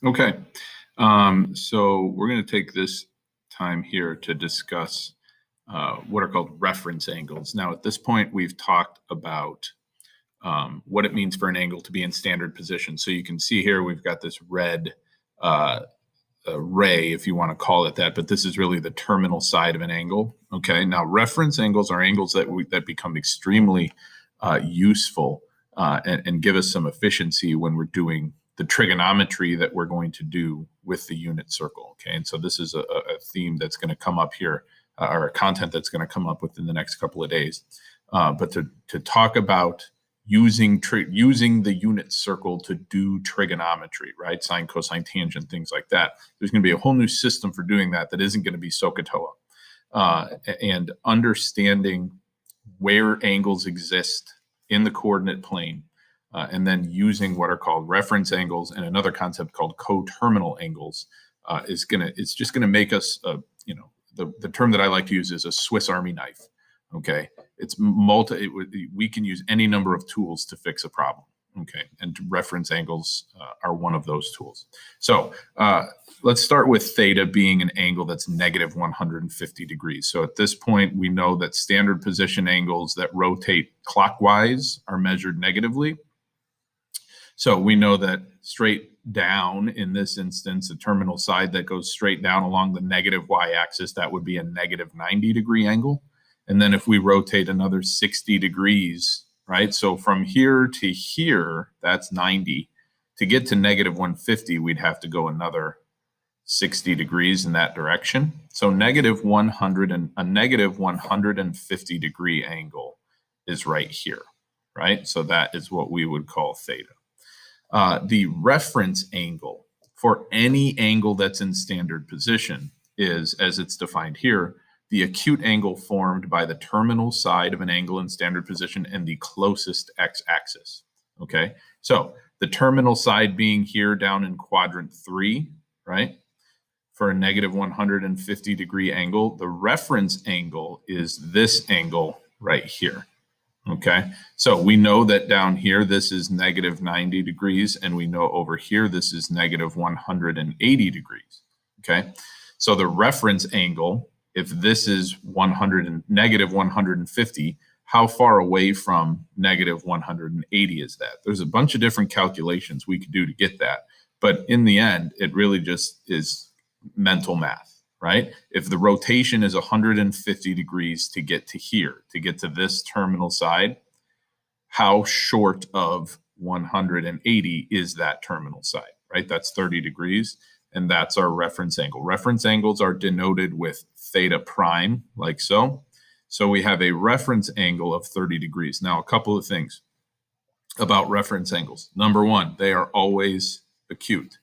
Okay. So we're going to take this time here to discuss what are called reference angles. Now, at this point, we've talked about what it means for an angle to be in standard position. So you can see here we've got this red ray, if you want to call it that, but this is really the terminal side of an angle. Okay. Now, reference angles are angles that become extremely useful and give us some efficiency when we're doing the trigonometry that we're going to do with the unit circle. Okay, and so this is a theme that's going to come up here, or a content that's going to come up within the next couple of days. But to talk about using the unit circle to do trigonometry, right? Sine, cosine, tangent, things like that. There's going to be a whole new system for doing that isn't going to be SOHCAHTOA. And understanding where angles exist in the coordinate plane, and then using what are called reference angles and another concept called coterminal angles it's just gonna make us, the term that I like to use is a Swiss Army knife. Okay, we can use any number of tools to fix a problem. Okay, and reference angles are one of those tools. So let's start with theta being an angle that's negative 150 degrees. So at this point, we know that standard position angles that rotate clockwise are measured negatively. So we know that straight down, in this instance, a terminal side that goes straight down along the negative y-axis, that would be a negative 90-degree angle. And then if we rotate another 60 degrees, right? So from here to here, that's 90. To get to negative 150, we'd have to go another 60 degrees in that direction. So a negative 150 degree angle is right here, right? So that is what we would call theta. The reference angle for any angle that's in standard position is, as it's defined here, the acute angle formed by the terminal side of an angle in standard position and the closest x-axis. Okay, so the terminal side being here down in quadrant 3, right? For a negative 150 degree angle, the reference angle is this angle right here. Okay, so we know that down here this is negative 90 degrees, and we know over here this is negative 180 degrees. Okay, so the reference angle, if this is negative 150, how far away from negative 180 is that? There's a bunch of different calculations we could do to get that, but in the end, it really just is mental math. Right? If the rotation is 150 degrees to get to here, to get to this terminal side, how short of 180 is that terminal side, right? That's 30 degrees, and that's our reference angle. Reference angles are denoted with theta prime, like so. So we have a reference angle of 30 degrees. Now, a couple of things about reference angles. Number one, they are always acute,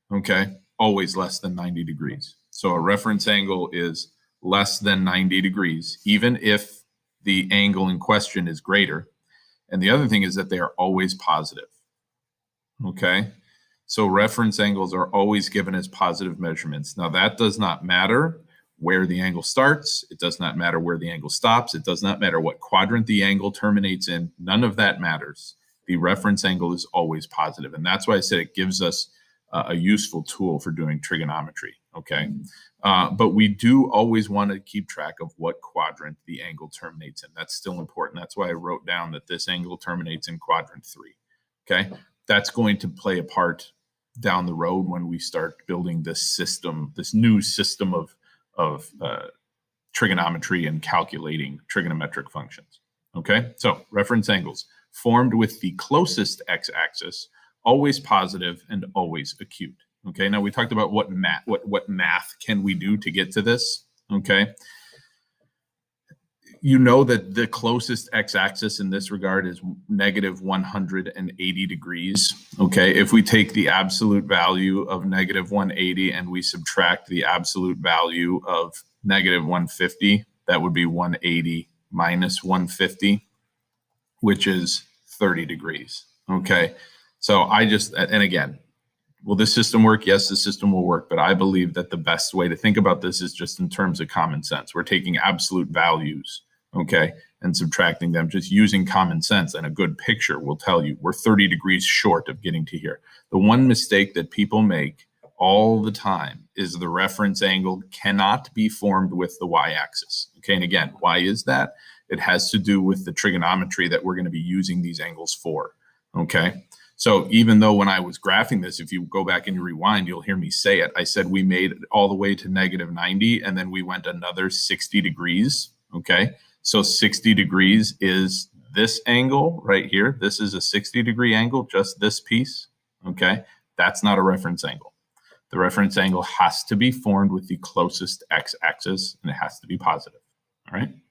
okay? Always less than 90 degrees. So a reference angle is less than 90 degrees, even if the angle in question is greater. And the other thing is that they are always positive. Okay, so reference angles are always given as positive measurements. Now, that does not matter where the angle starts. It does not matter where the angle stops. It does not matter what quadrant the angle terminates in. None of that matters. The reference angle is always positive. And that's why I said it gives us a useful tool for doing trigonometry. Okay, but we do always want to keep track of what quadrant the angle terminates in. That's still important. That's why I wrote down that this angle terminates in quadrant 3. Okay, that's going to play a part down the road when we start building this system, this new system of trigonometry and calculating trigonometric functions. Okay, so reference angles formed with the closest x-axis, always positive and always acute. Okay, now we talked about what math can we do to get to this. Okay, you know that the closest x-axis in this regard is negative 180 degrees. Okay, if we take the absolute value of negative 180 and we subtract the absolute value of negative 150, that would be 180 minus 150, which is 30 degrees. Okay, so and again, will this system work? Yes, the system will work, but I believe that the best way to think about this is just in terms of common sense. We're taking absolute values, okay, and subtracting them, just using common sense and a good picture will tell you we're 30 degrees short of getting to here. The one mistake that people make all the time is the reference angle cannot be formed with the y-axis. Okay, and again, why is that? It has to do with the trigonometry that we're going to be using these angles for. Okay, so even though when I was graphing this, if you go back and you rewind, you'll hear me say it. I said we made it all the way to -90, and then we went another 60 degrees. Okay, so 60 degrees is this angle right here. This is a 60-degree angle, just this piece. Okay, that's not a reference angle. The reference angle has to be formed with the closest x-axis, and it has to be positive. All right.